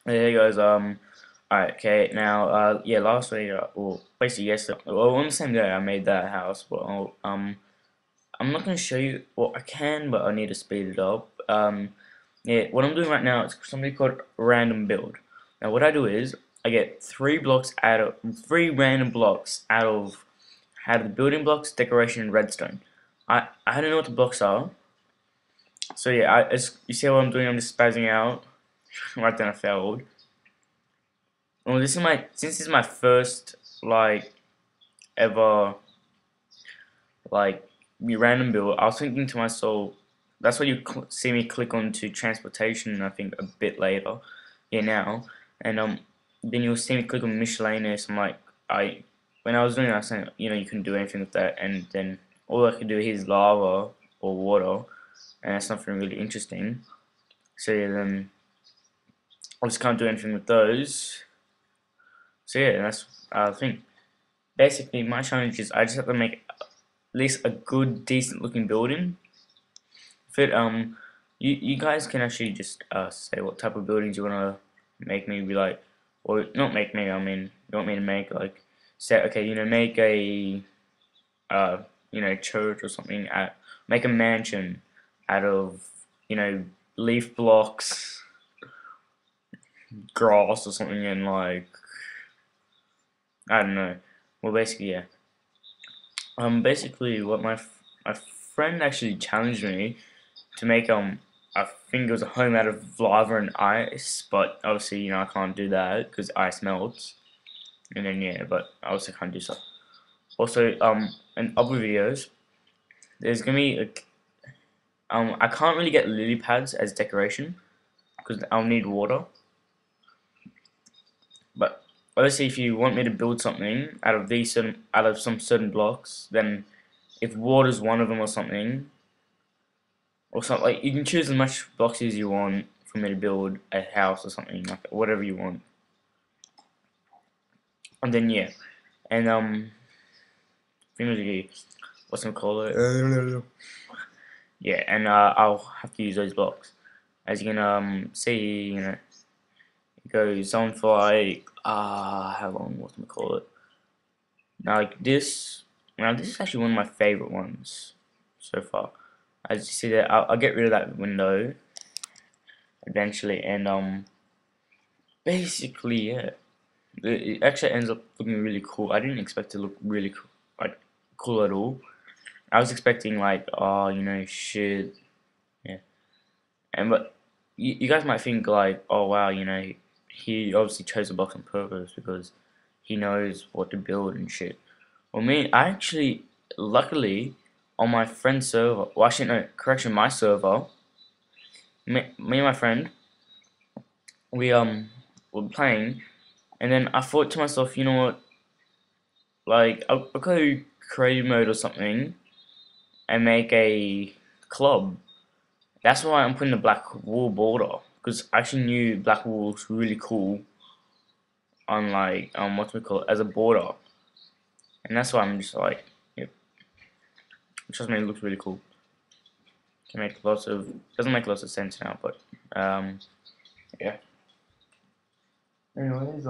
Hey guys, alright, okay, now, yeah, last week, well, basically yesterday, well, on the same day I made that house, but, I'm not gonna show you, well, I can, but I need to speed it up. Yeah, what I'm doing right now is something called random build. Now, what I do is, I get three random blocks out of the building blocks, decoration, and redstone. I don't know what the blocks are, so yeah, you see what I'm doing, I'm just spazzing out, right then I failed. Well, since this is my first like ever like random build. I was thinking to myself, that's what you see me click on to transportation. I think a bit later, yeah now, and then you'll see me click on miscellaneous. I'm like I when I was doing that, I was saying you couldn't do anything with that, and then all I could do here is lava or water, and that's nothing really interesting. So yeah, then I just can't do anything with those. So yeah, that's the thing. Basically, my challenge is I just have to make at least a good, decent looking building. Fit you guys can actually just say what type of buildings you wanna make me be like, or not make me. I mean, you want me to make like say okay, make a uh church or something. Make a mansion out of leaf blocks, grass or something, and like I don't know. Well, basically, yeah. Basically, what my friend actually challenged me to make I think it was a home out of lava and ice, but obviously I can't do that because ice melts, and then yeah, but I also can't do so. Also, in other videos, there's gonna be I can't really get lily pads as decoration because I'll need water, but obviously if you want me to build something out of some certain blocks, then if water's one of them or something like you can choose as much blocks as you want for me to build a house or something like whatever you want. And then yeah, and thingy, what's it call it? Yeah, and I'll have to use those blocks. As you can see, it goes on for like how long? What's it call it? Now like this. Now this is actually one of my favorite ones so far. As you see that, I'll get rid of that window eventually, and basically yeah. It actually ends up looking really cool. I didn't expect it to look really cool, like cool at all. I was expecting like, oh, shit, yeah. And but you guys might think like, oh wow, he obviously chose the box on purpose because he knows what to build and shit. Well, I actually, luckily, on my friend's server, well, actually, no, correction, my server, me and my friend, we were playing, and then I thought to myself, you know what, like I'll go creative mode or something and make a club. That's why I'm putting the black wool border because I actually knew black wool was really cool on like what we call it as a border, and that's why I'm just like, yep. Trust me, it looks really cool. Can make lots of doesn't make lots of sense now, but yeah. Anyways,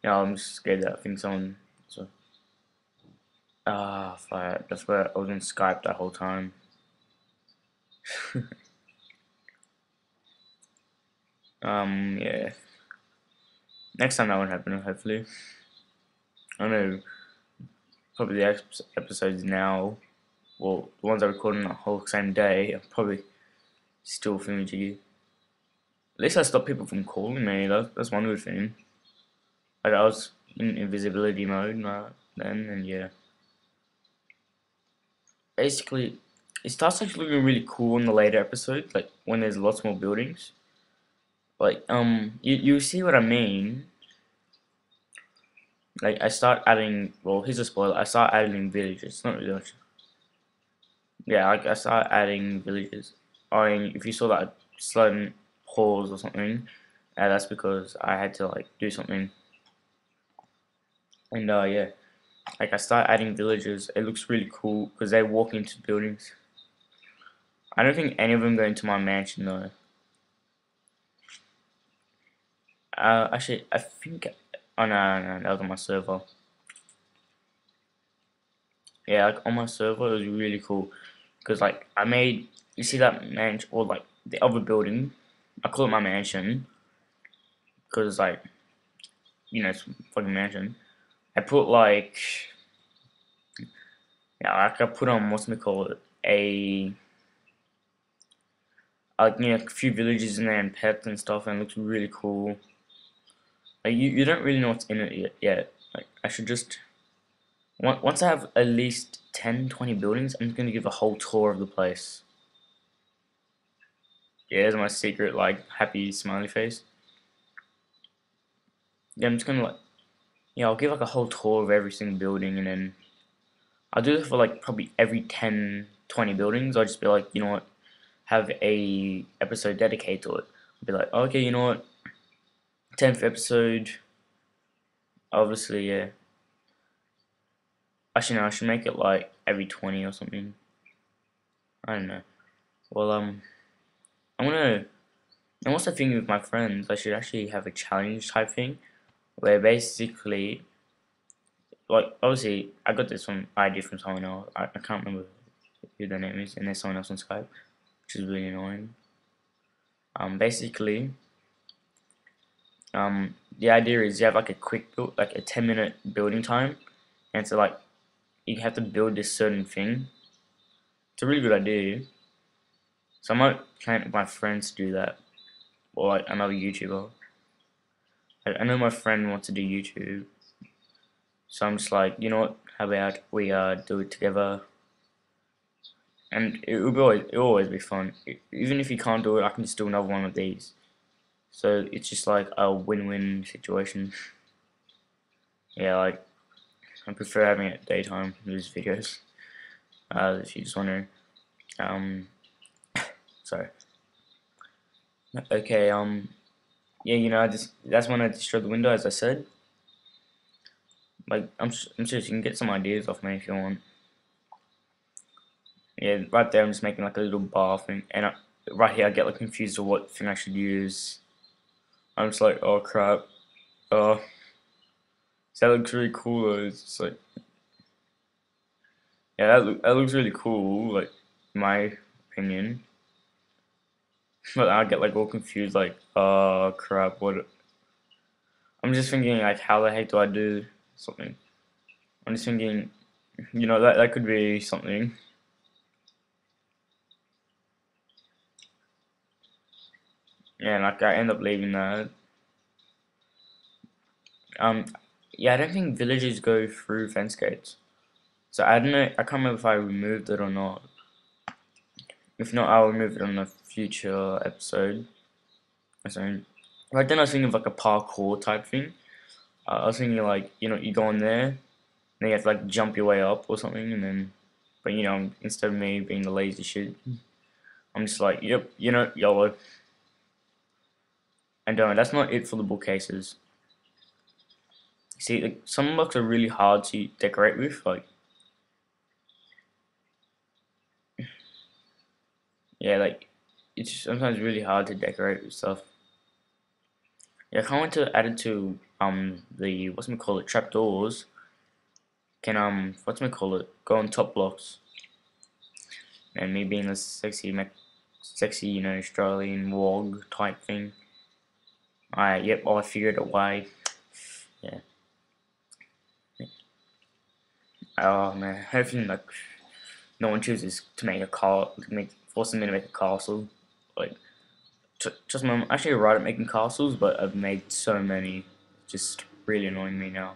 yeah, I'm just scared that I think someone so fire. That's where I was in Skype that whole time. Yeah. Next time that won't happen, hopefully. I know probably the episodes now, well, the ones I record on the whole same day, are probably still filming to you. At least I stopped people from calling me. That's one good thing. Like I was in invisibility mode then, and yeah. Basically, it starts actually looking really cool in the later episodes, like when there's lots more buildings. Like you see what I mean. Like I start adding. Well, here's a spoiler. I start adding villages. Not really much. Yeah, like I start adding villages. I mean, if you saw that sudden pause or something, that's because I had to like do something. And yeah, like I start adding villagers. It looks really cool because they walk into buildings. I don't think any of them go into my mansion though. Actually, I think. Oh no, that was on my server. Yeah, like on my server, it was really cool because like I made. You see that mansion or like the other building? I call it my mansion because like it's a fucking mansion. I put like I put on what's it called a like a few villages in there and pets and stuff, and it looks really cool. Like you don't really know what's in it yet. Like I should just once I have at least 10, 20 buildings, I'm just gonna give a whole tour of the place. Yeah, there's my secret like happy smiley face. Yeah, I'm just gonna like I'll give like a whole tour of every single building, and then I'll do this for like probably every 10, 20 buildings. I'll just be like, you know what, have a episode dedicated to it. I'll be like, okay, you know what, 10th episode. Obviously, yeah. Actually, no, I should make it like every 20 or something. I don't know. Well, I'm gonna. I'm also thinking with my friends, I should actually have a challenge type thing where basically, like, obviously, I got this idea from someone else. I can't remember who their name is, and there's someone else on Skype, which is really annoying. Basically, the idea is you have like a quick build, like a 10-minute building time, and so like you have to build this certain thing. It's a really good idea. So I might plan with my friends to do that, or like another YouTuber. I know my friend wants to do YouTube, so I'm just like, you know what? How about we do it together? And it'll always be fun. Even if you can't do it, I can just do another one of these. So it's just like a win-win situation. Yeah, like I prefer having it daytime these videos. If you just wonder. Um, sorry. Okay. Yeah, that's when I destroyed the window, as I said. Like I'm serious. You can get some ideas off me if you want. Yeah, right there I'm just making like a little bar thing, and right here I get like confused of what thing I should use. I'm just like, oh crap. Oh, so that looks really cool though. It's just like, yeah, that looks really cool. Like, in my opinion. But I get like all confused, like, oh crap. What? I'm just thinking like, how the heck do I do something? I'm just thinking, that could be something. Yeah, and like I end up leaving that. Um, yeah, I don't think villages go through fence gates. So I don't know. I can't remember if I removed it or not. If not, I'll remove it on a future episode. So right then I was thinking of like a parkour type thing. I was thinking like you go in there, then you have to like jump your way up or something, and then but instead of me being the lazy shit, I'm just like yep, YOLO. And that's not it for the bookcases. See, like, some books are really hard to decorate with, like yeah, like it's sometimes really hard to decorate with stuff. Yeah, I can't wait to add it to the what's call it trapdoors. Can what's call it go on top blocks, and me being a sexy Australian wog type thing. Yep, I figured a way. Yeah. Oh man, hopefully like no one chooses to make a car, forcing me to make a castle. Like, just I'm actually right at making castles, but I've made so many, just really annoying me now.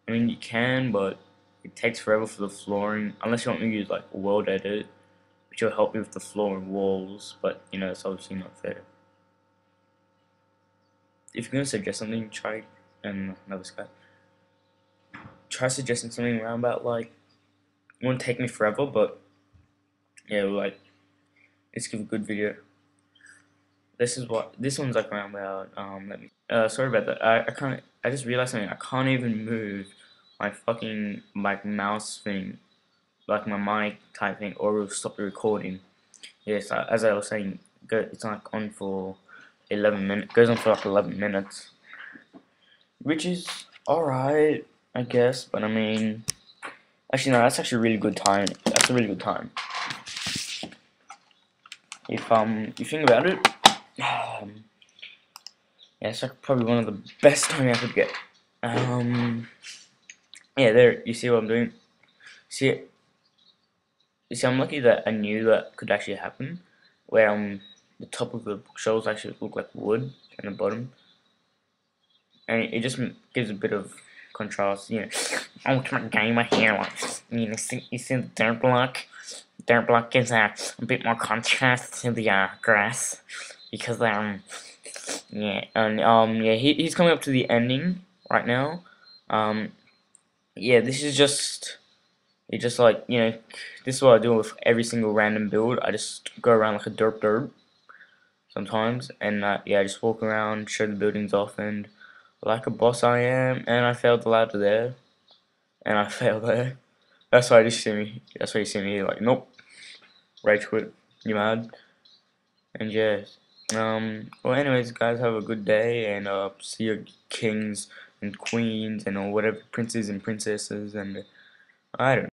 I mean, you can, but it takes forever for the flooring, unless you want me to use like World Edit, which will help me with the floor and walls. But it's obviously not fair. If you're gonna suggest something, try and another Skype. Try suggesting something around about like it won't take me forever, but yeah, like let's give a good video. This one's like around about let me sorry about that. I can't I just realized something. I can't even move my fucking like mouse thing, like my mic type thing, or it'll stop the recording. Yes, as I was saying, it's like on for 11 minutes. Goes on for like 11 minutes, which is alright, I guess. But I mean, actually no, that's actually a really good time. That's a really good time. If you think about it, yeah, it's like probably one of the best time I could get. Yeah, there. You see what I'm doing? See, you see, I'm lucky that I knew that could actually happen, where the top of the bookshelves actually look like wood, and the bottom, and it just gives a bit of contrast. You know, oh, it's my gamer here. Like, you see the dirt block. Dirt block gives a bit more contrast to the grass, because yeah, and yeah, he's coming up to the ending right now. Yeah, this is just. It's just like, you know, this is what I do with every single random build. I just go around like a derp sometimes, and yeah, I just walk around, show the buildings off, and like a boss I am, and I failed the ladder there, and I failed there. That's why you see me. That's why you see me like, nope, rage quit. You mad? And yeah, well, anyways, guys, have a good day, and see your kings and queens and or whatever princes and princesses, and I don't know.